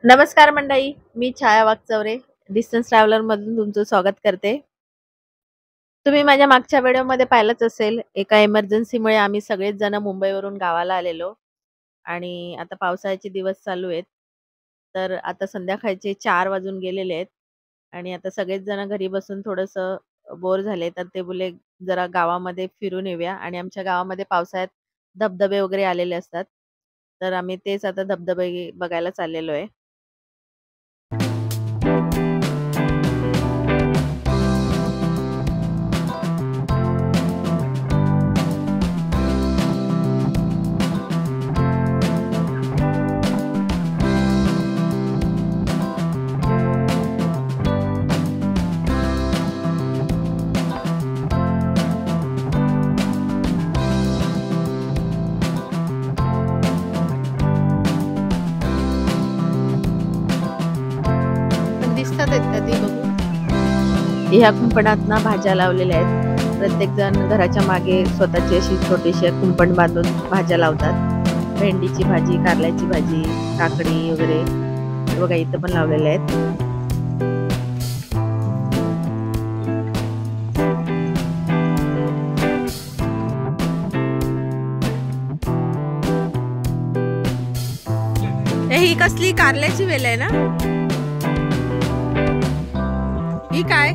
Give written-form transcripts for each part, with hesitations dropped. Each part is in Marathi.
नमस्कार मंडळी, मी छाया वागचौरे डिस्टन्स ट्रॅव्हलर मधून तुमचं स्वागत करते। तुम्ही माझ्या मागच्या व्हिडिओमध्ये पाहिलंच असेल, एका इमर्जन्सीमुळे आम्ही सगळेच जण मुंबईवरून गावाला आलेलो आणि आता पावसाळ्याचे दिवस चालू आहेत। तर आता संध्याकाळचे 4 वाजून गेलेले आहेत आणि आता सगळेच जण घरी बसून थोडंसं बोर झाले, तर ते बोलले जरा गावामध्ये फिरून येऊया आणि आमच्या गावामध्ये पावसाळ्यात धबधबे वगैरे आलेले असतात। तर आम्ही तेच आता धबधबे बघायला चाललेलो आहे। दिसतात आहेत का ती बघू। ह्या कुंपणात ना भाज्या लावलेल्या आहेत। प्रत्येक जण घराच्या मागे स्वतःची अशी छोटीशी कुंपण बांधून भाज्या लावतात। भेंडीची भाजी, कारल्याची भाजी, काकडी वगैरे बघा इथं पण लावलेले आहेत। ही कसली कारल्याची वेल आहे ना? ही काय?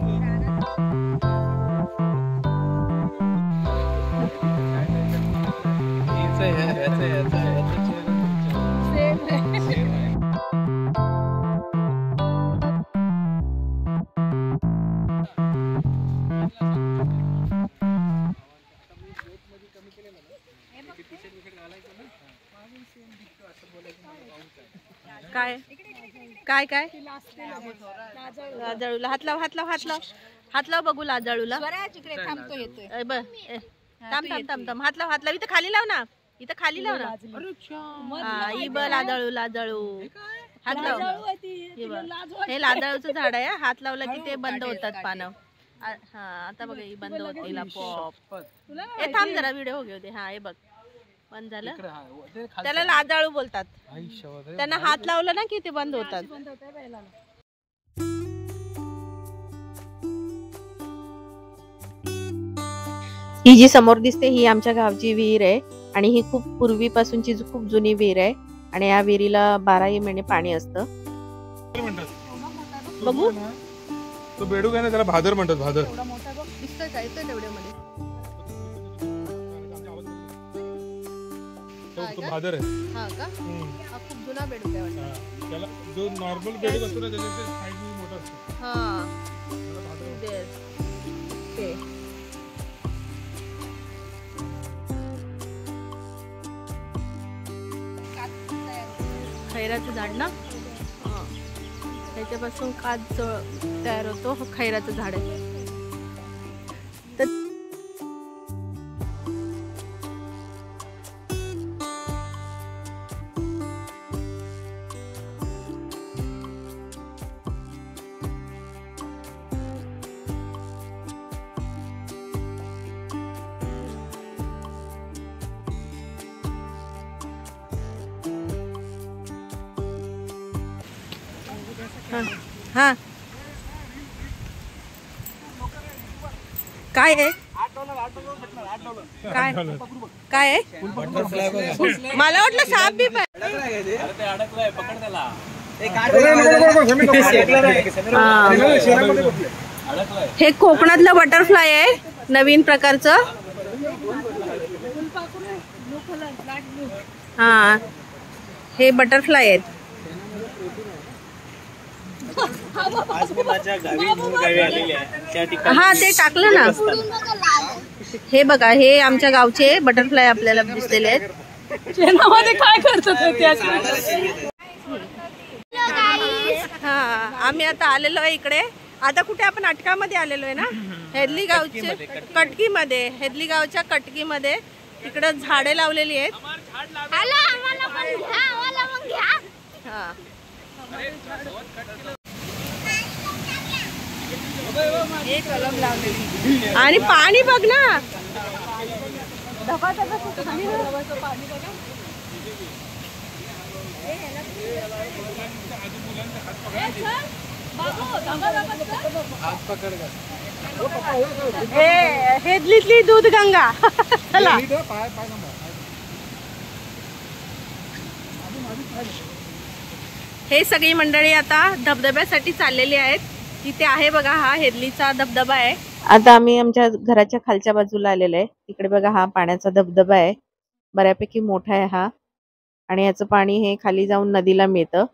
काय काय काय लाजाळूला हात लाव, हात लाव, हात लाव, हात लाव बघू लाजाळूला। थांब हात लाव, हात लाव, इथं खाली लाव ना, इथं खाली लाव ना। हा ही ब लाजाळू, लाजाळू हात लाव। हे लाजाळूचं झाड आहे, हात लावलं की ते बंद होतात पानं। हा आता बघ ही बंद होते पॉप। हे थांब जरा व्हिडिओ घेऊ दे। हा हे बघ बंद झालं, त्याला लाजाळू बोलतात। त्यांना हात लावलं ना की ते बंद होतात। ही जी समोर दिसते ही आमच्या गावची विहीर आहे आणि ही खूप पूर्वीपासूनची खूप जुनी विहीर आहे आणि या विहिरीला 12ही महिने पाणी असतं। बघू तो बेडूक आहे ना, त्याला भादर म्हणतात। भादर दिसतोय का? येतोय तेवढ्यामध्ये तो भादर आहे। हा का? हा खूप जुना बेडूक आहे वाटतं। त्याला जो नॉर्मल बेडूक असतो ना त्याच्या साईडने मोठा असतो। हा ते खैराचं झाड ना, त्याच्यापासून काच तयार होतो। खैराचं झाड आहे। हा काय आहे? काय काय आहे? मला वाटलं साप बी हे कोकणातलं बटरफ्लाय आहे, नवीन प्रकारचं। हा हे बटरफ्लाय आहेत। हा ते टाकलं ना। हे बघा हे आमच्या गावचे बटरफ्लाय आपल्याला दिसलेले आहेत। शेणामध्ये काय करतात? हा आम्ही आता आलेलो आहे इकडे। आता कुठे आपण अटकामध्ये आलेलो आहे ना, हेदली गावचे कटकीमध्ये, हेदली गावच्या कटकीमध्ये। इकडे झाडे लावलेली आहेत। हा आणि पाणी बघ ना, हेदलीतली दूध गंगा चला. हे सगळी मंडळी आता धबधब्यासाठी चाललेली आहेत. तिथे आहे बघा हा हेदलीचा धबधबा आहे. आता आम्ही आमच्या घराच्या खालच्या बाजूला आलेलो आहे. इकडे बघा हा पाण्याचा धबधबा आहे. बऱ्यापैकी मोठा आहे हा आणि याचं पाणी हे खाली जाऊन नदीला मिळतं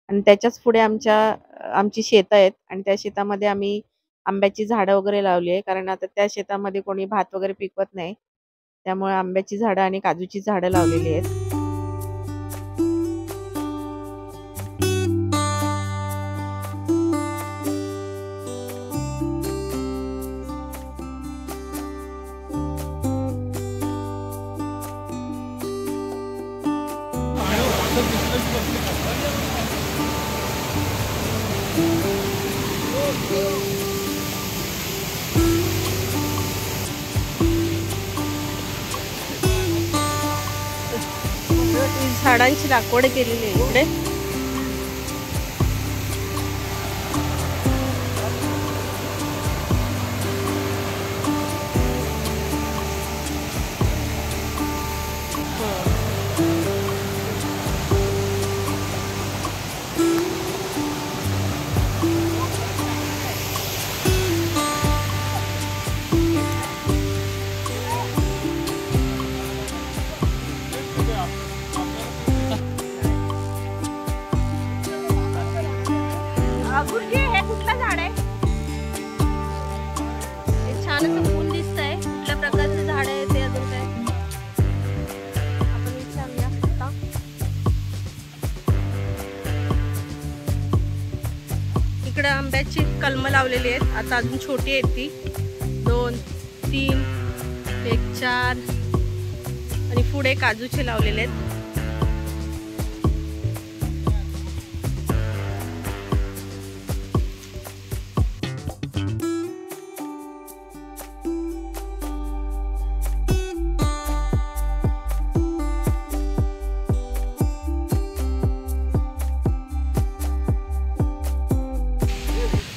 आणि त्याच्याच पुढे आमची शेतं आहेत आणि त्या शेतामध्ये आम्ही आंब्याची झाडं वगैरे लावली आहे. कारण आता त्या शेतामध्ये कोणी भात वगैरे पिकवत नाही, त्यामुळे आंब्याची झाडं आणि काजूची झाडं लावलेली आहेत. झाडांची लागवड केलेली आहे इकडे. हे कुठलं झाड आहे? छान असं फुल दिसतंय. कुठल्या प्रकारचं झाड आहे ते अजून काय आपण विचारूया आता. इकडे आंब्याची कलम लावलेली आहेत. आता अजून छोटी आहेत ती. 2, 3, 1, 4 आणि पुढे काजूचे लावलेले आहेत.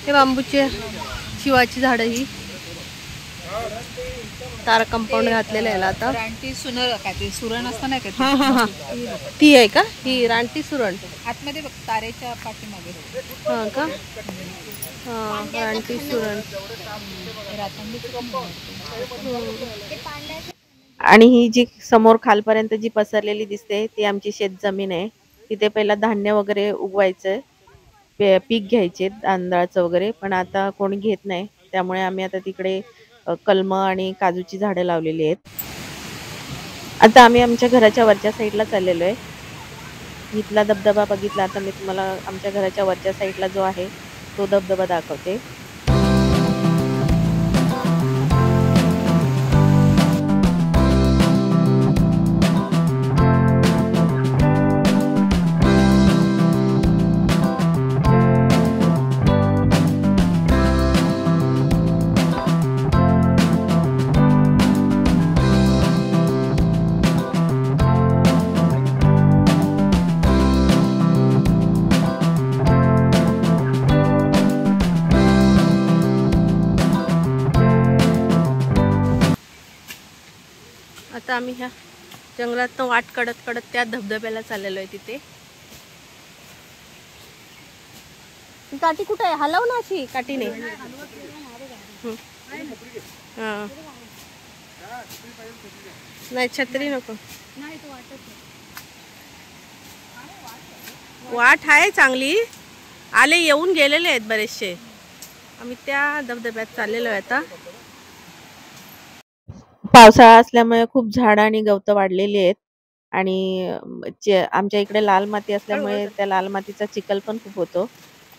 हे बांबूचे शिवाची झाडं ही तारा कंपाऊंड घातलेलं आहे आता. रानटी सुरण असतं नाही का? हा हा हा ती आहे का? ही रानटी सुरण आतमध्ये बघ तारेच्या पाठीमागे. हा का? हा रानटी सुरण. आणि ही जी समोर खालपर्यंत जी पसरलेली दिसते ती आमची शेत जमीन आहे. तिथे पहिला धान्य वगैरे उगवायचंय, पीक घ्यायचे तांदळाचं वगैरे, पण आता कोणी घेत नाही. त्यामुळे आम्ही आता तिकडे कलम आणि काजूची झाडं लावलेली आहेत. आता आम्ही आमच्या घराच्या वरच्या साईडला चाललेलो आहे. इथला धबधबा बघितला. आता मी तुम्हाला आमच्या घराच्या वरच्या साईडला जो आहे तो धबधबा दाखवते. आता आम्ही ह्या जंगलात वाट कडत कडत त्या धबधब्याला चाललेलो आहे. तिथे काठी कुठे आहे? हलव ना अशी काठीने. हा नाही छत्री नको. वाट आहे चांगली. आले येऊन गेलेले आहेत बरेचसे. आम्ही त्या धबधब्यात चाललेलो आहे. आता पावसाळा असल्यामुळे खूप झाडं आणि गवतं वाढलेली आहेत आणि आमच्या इकडे लाल माती असल्यामुळे त्या लाल मातीचा चिखल पण खूप होतो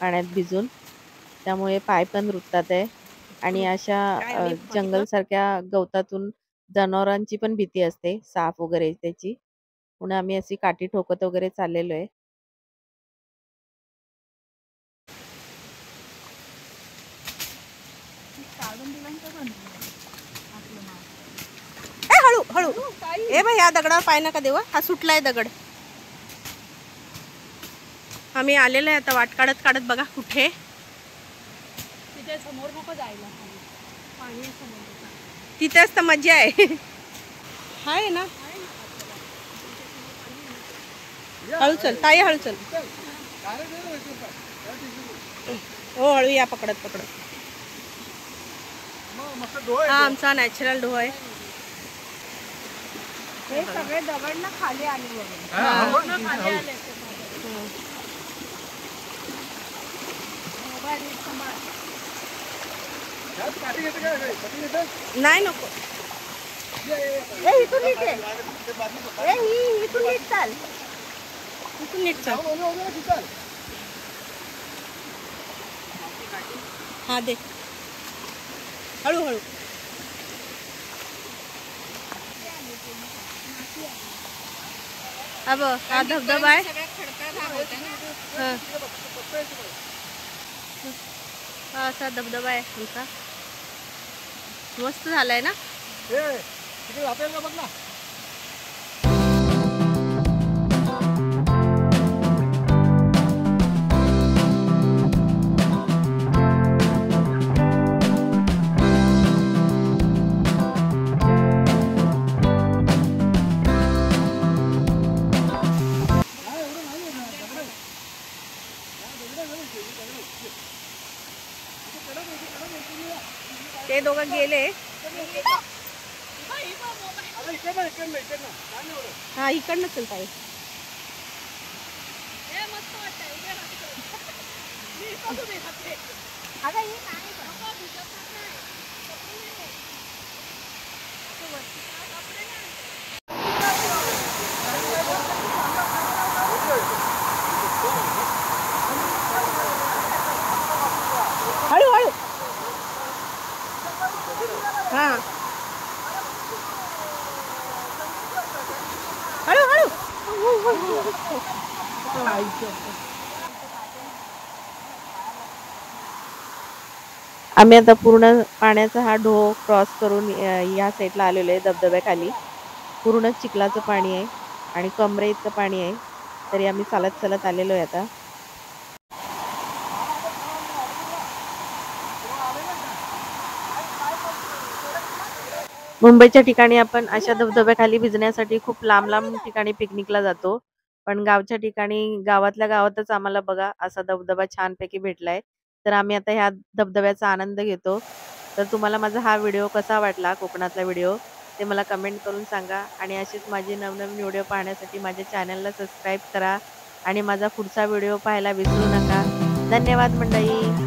पाण्यात भिजून. त्यामुळे पाय पण रुततात आहे आणि अशा जंगल सारख्या गवतातून जनावरांची पण भीती असते, साप वगैरे त्याची. म्हणून आम्ही अशी काठी ठोकत वगैरे चाललेलो आहे. हळू हळू ए बाई, या दगडावर पाय नका देवा. हा सुटलाय दगड. आम्ही आलेलो आहे आता वाट काढत काढत बघा कुठे. तिथे समोर नको जायला पाणी समोर. तिथेच तर मजा आहे. हाय ना. हळू चल ताई, हळू चल. हो हळू या, पकडत पकडत. हा आमचा नॅचरल डोह आहे. हे सगळे दगड ना खाली आले नाही नको. इथून नीट आहे. इथून नीट चाल. इथून नीट चाल. हा दे हळू हळू. अब हा धबधबा आहे. हा हा असा धबधबा आहे आमचा. मस्त झालाय ना. ते दोघं गेले. हा इकडनं चलता आहे. हळू हळू. हा हळू हळू. आम्ही आता पूर्ण पाण्याचा हा ढो क्रॉस करून या साईडला आलेलो आहे. धबधब्याखाली पूर्ण चिखलाचं पाणी आहे आणि कमरे इतकं पाणी आहे. तरी आम्ही चालत चालत आलेलो आहे आता. मुंबईच्या ठिकाणी आपण अशा धबधब्याखाली भिजण्यासाठी खूप लांब लांब ठिकाणी पिकनिकला जातो. पण गावच्या ठिकाणी गावातल्या गावातच आम्हाला बघा असा धबधबा छानपैकी भेटलाय. तर आम्ही आता ह्या धबधब्याचा आनंद घेतो. तर तुम्हाला माझा हा व्हिडिओ कसा वाटला, कोकणातला व्हिडिओ, ते मला कमेंट करून सांगा. आणि असेच माझे नवनवीन व्हिडिओ पाहण्यासाठी माझ्या चॅनलला सबस्क्राईब करा आणि माझा पुढचा व्हिडिओ पाहायला विसरू नका. धन्यवाद मंडळी.